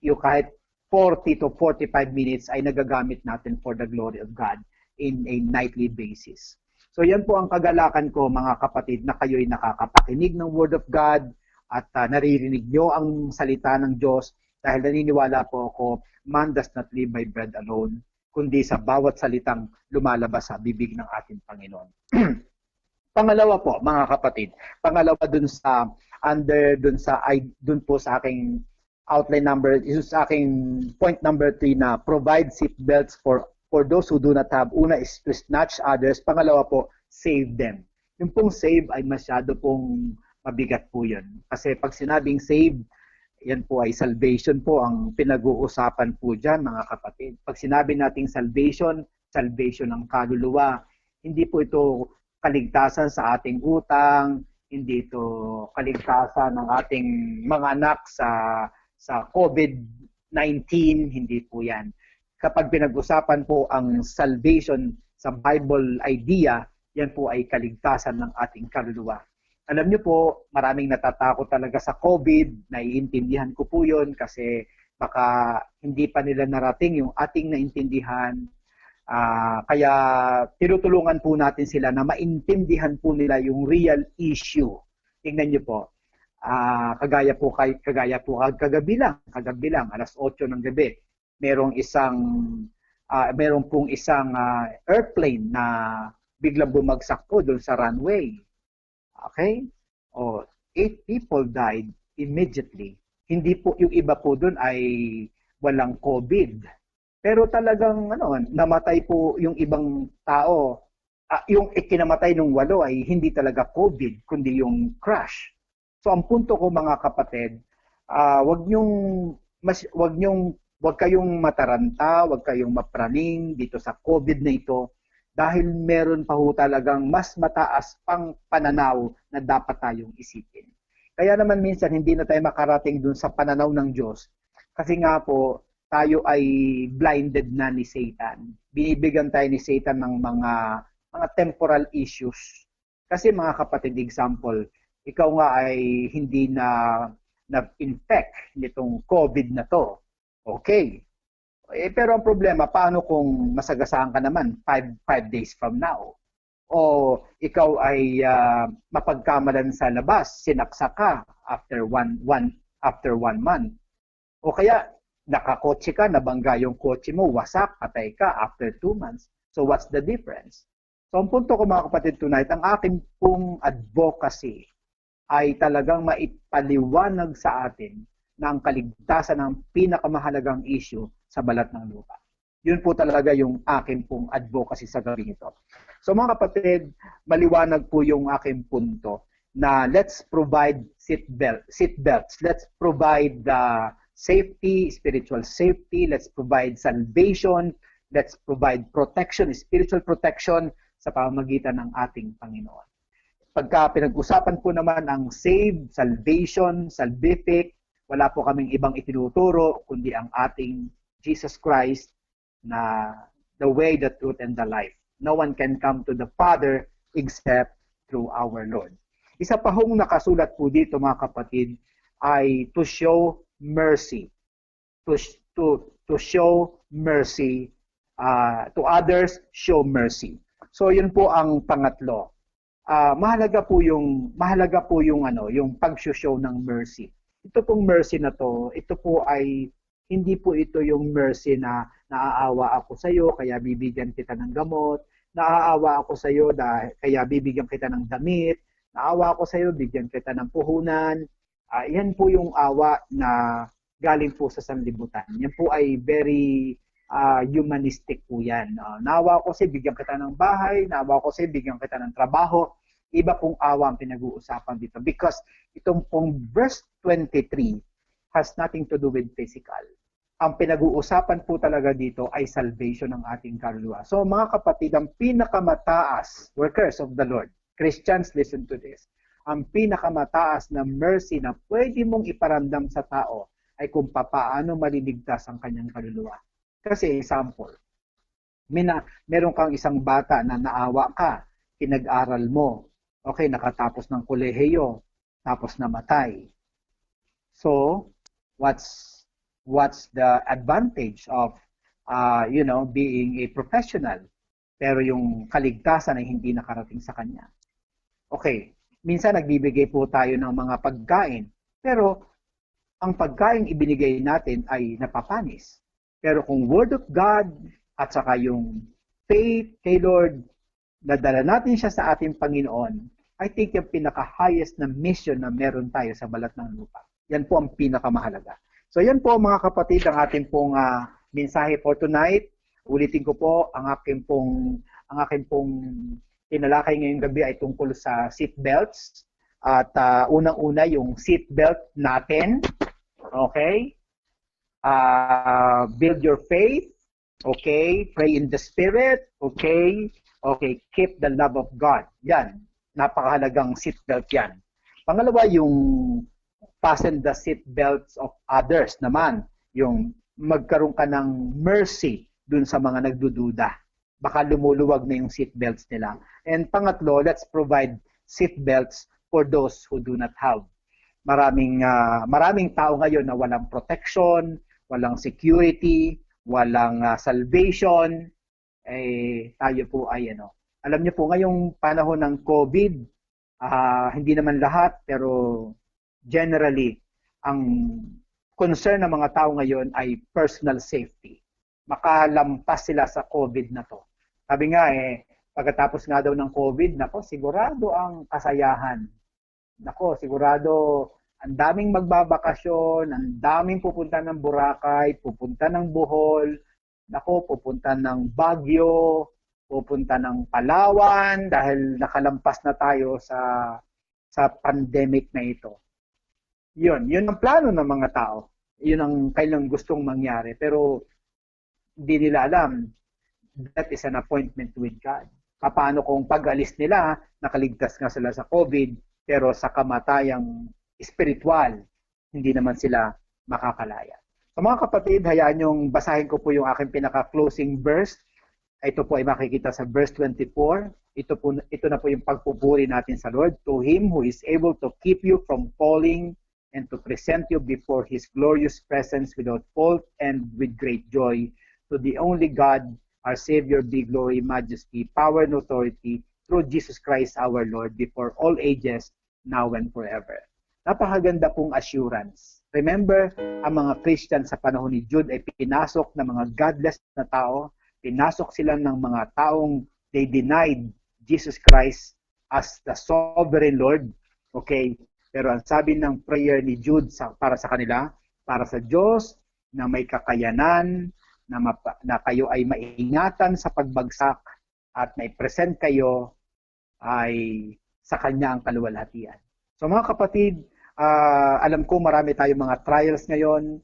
yung kahit 40 to 45 minutes ay nagagamit natin for the glory of God in a nightly basis. So yan po ang kagalakan ko mga kapatid na kayo'y nakakapakinig ng Word of God at naririnig nyo ang salita ng Diyos dahil naniniwala po ako, man does not live by bread alone, kundi sa bawat salitang lumalabas sa bibig ng ating Panginoon. Pangalawa po, mga kapatid, dun po sa aking outline number, sa aking point number 3 na provide seat belts for those who do not have. Una is to snatch others. Pangalawa po, save them. Yung pong save ay masyado pong mabigat po yun. Kasi pag sinabing save, yan po ay salvation po ang pinag-uusapan po dyan, mga kapatid. Pag sinabi nating salvation ng kaluluwa, hindi po ito kaligtasan sa ating utang, hindi ito kaligtasan ng ating mga anak sa COVID-19, hindi po yan. Kapag pinag-usapan po ang salvation sa Bible idea, yan po ay kaligtasan ng ating kaluluwa. Alam niyo po, maraming natatakot talaga sa COVID, naiintindihan ko po yun kasi baka hindi pa nila narating yung ating naintindihan. Kaya tinutulungan po natin sila na maintindihan po nila yung real issue. Tingnan niyo po, kagaya po kagabi lang, alas 8 ng gabi, merong pong isang airplane na biglang bumagsak po doon sa runway. Okay? 8 people died immediately. Hindi po, yung iba po doon ay walang COVID. Pero talagang namatay po yung ibang tao. Yung ikinamatay ng 8 ay hindi talaga COVID, kundi yung crash. So ang punto ko mga kapatid, wag kayong mataranta, wag kayong mapraning dito sa COVID na ito dahil meron pa ho talagang mas mataas pang pananaw na dapat tayong isipin. Kaya naman minsan hindi na tayo makarating dun sa pananaw ng Diyos kasi nga po tayo ay blinded na ni Satan. Binibigyan tayo ni Satan ng mga temporal issues. Kasi mga kapatid, example, ikaw nga ay hindi na-infect nitong COVID na to. Okay. Pero ang problema, paano kung masagasaan ka naman 5 days from now? O ikaw ay mapagkamalan sa labas, sinaksak ka after one month. O kaya nakakotse ka, nabangga yung kotse mo, wasak, patay ka after 2 months. So what's the difference? So ang punto ko mga kapatid tonight, ang aking pong advocacy ay talagang maipaliwanag sa atin na ang kaligtasan ng pinakamahalagang issue sa balat ng lupa. Yun po talaga yung aking pong advocacy sa gabi nito. So mga kapatid, maliwanag po yung aking punto na let's provide seat belts. Let's provide safety, spiritual safety. Let's provide salvation. Let's provide protection, spiritual protection sa pamamagitan ng ating Panginoon. Pagka pinag-usapan po naman ang saved, salvation, salvific, wala po kaming ibang itinuturo kundi ang ating Jesus Christ na the way, the truth, and the life. No one can come to the Father except through our Lord. Isa pa hong nakasulat po dito mga kapatid ay to show mercy. To show mercy to others, show mercy. So yun po ang pangatlo. Mahalaga po yung yung pag-show ng mercy. Ito pong mercy na to, ito po ay hindi po ito yung mercy na naaawa ako sa iyo kaya bibigyan kita ng gamot, naaawa ako sa iyo kaya bibigyan kita ng damit, naawa ako sa iyo bigyan kita ng puhunan. Yan po yung awa na galing po sa sanlibutan. Yan po ay very humanistic po yan. Naawa ko sa'yo, bigyan kita ng bahay, naawa ko sa'yo, bigyan kita ng trabaho. Iba pong awa ang pinag-uusapan dito because itong pong verse 23 has nothing to do with physical. Ang pinag-uusapan po talaga dito ay salvation ng ating kaluluwa. So mga kapatid, ang pinakamataas, workers of the Lord, Christians, listen to this. Ang pinakamataas na mercy na pwede mong iparamdam sa tao ay kung paano maliligtas ang kanyang kaluluwa. Kasi example, meron kang isang bata na naawa ka, pinag-aral mo, okay, nakatapos ng kolehiyo, tapos namatay. So, what's the advantage of being a professional pero yung kaligtasan ay hindi nakarating sa kanya? Okay, minsan nagbibigay po tayo ng mga pagkain pero ang pagkain ibinigay natin ay napapanis. Pero kung Word of God at saka yung faith kay Lord, nadala natin siya sa ating Panginoon, I think yung pinaka-highest na mission na meron tayo sa balat ng lupa. Yan po ang pinakamahalaga. So yan po mga kapatid, ang ating pong mensahe for tonight. Ulitin ko po, ang aking pong tinalakay ngayong gabi ay tungkol sa seatbelts. At unang-una yung seatbelt natin. Okay? Build your faith. Okay? Pray in the Spirit. Okay? Okay, keep the love of God. Yan. Napakahalagang seatbelt yan. Pangalawa, yung fasten the seatbelts of others naman. Yung magkaroon ka ng mercy dun sa mga nagdududa. Baka lumuluwag na yung seatbelts nila. And pangatlo, let's provide seatbelts for those who do not have. Maraming tao ngayon na walang protection, walang security, walang salvation. Tayo po ay alam niyo po ngayong panahon ng COVID, hindi naman lahat pero generally ang concern ng mga tao ngayon ay personal safety. Makalampas sila sa COVID na to. Sabi nga pagkatapos nga daw ng COVID, nako sigurado ang kasayahan. Nako sigurado ang daming magbabakasyon, ang daming pupunta ng Boracay, pupunta ng Bohol, nako pupunta ng Baguio, pupunta ng Palawan dahil nakalampas na tayo sa pandemic na ito. Yun ang plano ng mga tao. Yun ang kailang gustong mangyari. Pero hindi nila alam, that is an appointment with God. Paano kung pag-alis nila, nakaligtas nga sila sa COVID, pero sa kamatayang spiritual, hindi naman sila makakalaya. So mga kapatid, hayaan yung basahin ko po yung aking pinaka-closing verse. Ito po ay makikita sa verse 24. Ito na po yung pagpupuri natin sa Lord. To Him who is able to keep you from falling and to present you before His glorious presence without fault and with great joy. To the only God, our Savior, be glory, majesty, power, and authority through Jesus Christ our Lord before all ages, now and forever. Napakaganda pong assurance. Remember, ang mga Christian sa panahon ni Jude ay pinasok ng mga godless na tao. Pinasok sila ng mga taong they denied Jesus Christ as the sovereign Lord. Okay? Pero ang sabi ng prayer ni Jude para sa kanila, para sa Diyos na may kakayanan, na kayo ay maingatan sa pagbagsak at may present kayo ay sa Kanya ang kaluwalhatian. So mga kapatid, alam ko marami tayong mga trials ngayon,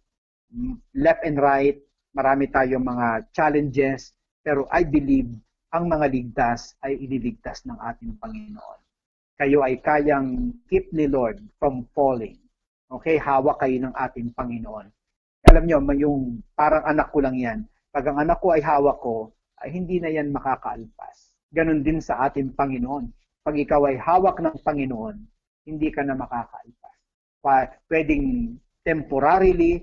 left and right, marami tayong mga challenges, pero I believe ang mga ligtas ay iniligtas ng ating Panginoon. kayo ay kayang keep ni Lord from falling. Okay, hawak kayo ng ating Panginoon. Alam nyo, yung parang anak ko lang yan. Pag ang anak ko ay hawak ko, ay hindi na yan makakaalpas. Ganon din sa ating Panginoon. Pag ikaw ay hawak ng Panginoon, hindi ka na makakaalpas. Pwedeng temporarily,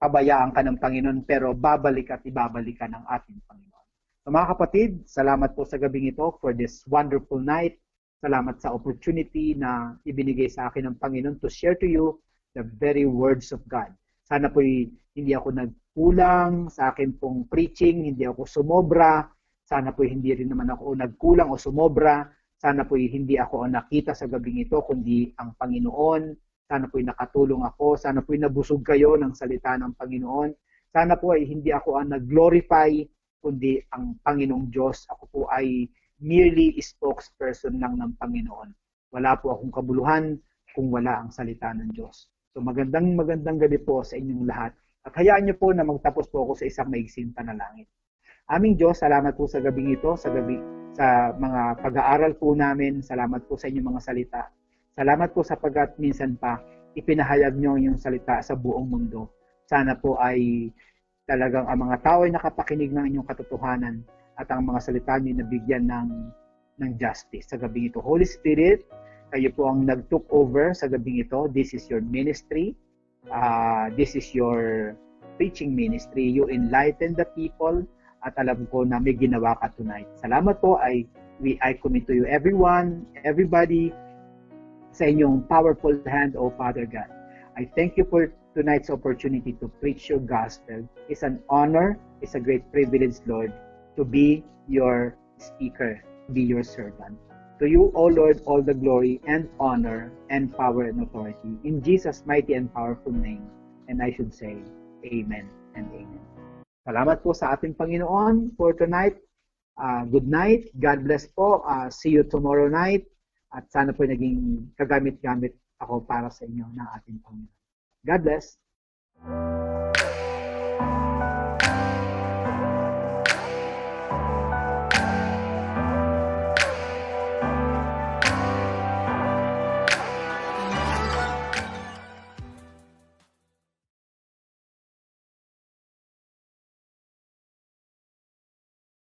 pabayaan ka ng Panginoon, pero babalik at ibabalik ka ng ating Panginoon. So mga kapatid, salamat po sa gabing ito for this wonderful night. Salamat sa opportunity na ibinigay sa akin ng Panginoon to share to you the very words of God. Sana po hindi ako nagkulang sa akin pong preaching, hindi ako sumobra. Sana po hindi rin naman ako nagkulang o sumobra. Sana po hindi ako nakita sa gabing ito, kundi ang Panginoon. Sana po nakatulong ako. Sana po nabusog kayo ng salita ng Panginoon. Sana po hindi ako ang nag-glorify, kundi ang Panginoong Diyos. Ako po ay merely spokesperson lang ng Panginoon. Wala po akong kabuluhan kung wala ang salita ng Diyos. So magandang gabi po sa inyong lahat. At hayaan niyo po na magtapos po ako sa isang maiksing panalangin. Aming Diyos, salamat po sa gabing ito, sa mga pag-aaral po namin. Salamat po sa inyong mga salita. Salamat po sapagkat minsan pa ipinahayag niyo yung salita sa buong mundo. Sana po ay talagang ang mga tao ay nakapakinig ng inyong katotohanan at ang mga salita niyo nabigyan ng justice sa gabing ito. Holy Spirit, kayo po ang nag-took over sa gabing ito. This is your ministry. This is your preaching ministry. You enlighten the people at alam ko na may ginawa ka tonight. Salamat po. I commit to you everyone, everybody sa inyong powerful hand, O Father God. I thank you for tonight's opportunity to preach your gospel. It's an honor, it's a great privilege, Lord, to be your speaker, to be your servant. To you, O Lord, all the glory and honor and power and authority. In Jesus' mighty and powerful name. And I should say, Amen and Amen. Salamat po sa ating Panginoon for tonight. Good night. God bless po. See you tomorrow night. At sana po naging kagamit-gamit ako para sa inyo ng ating Panginoon. God bless.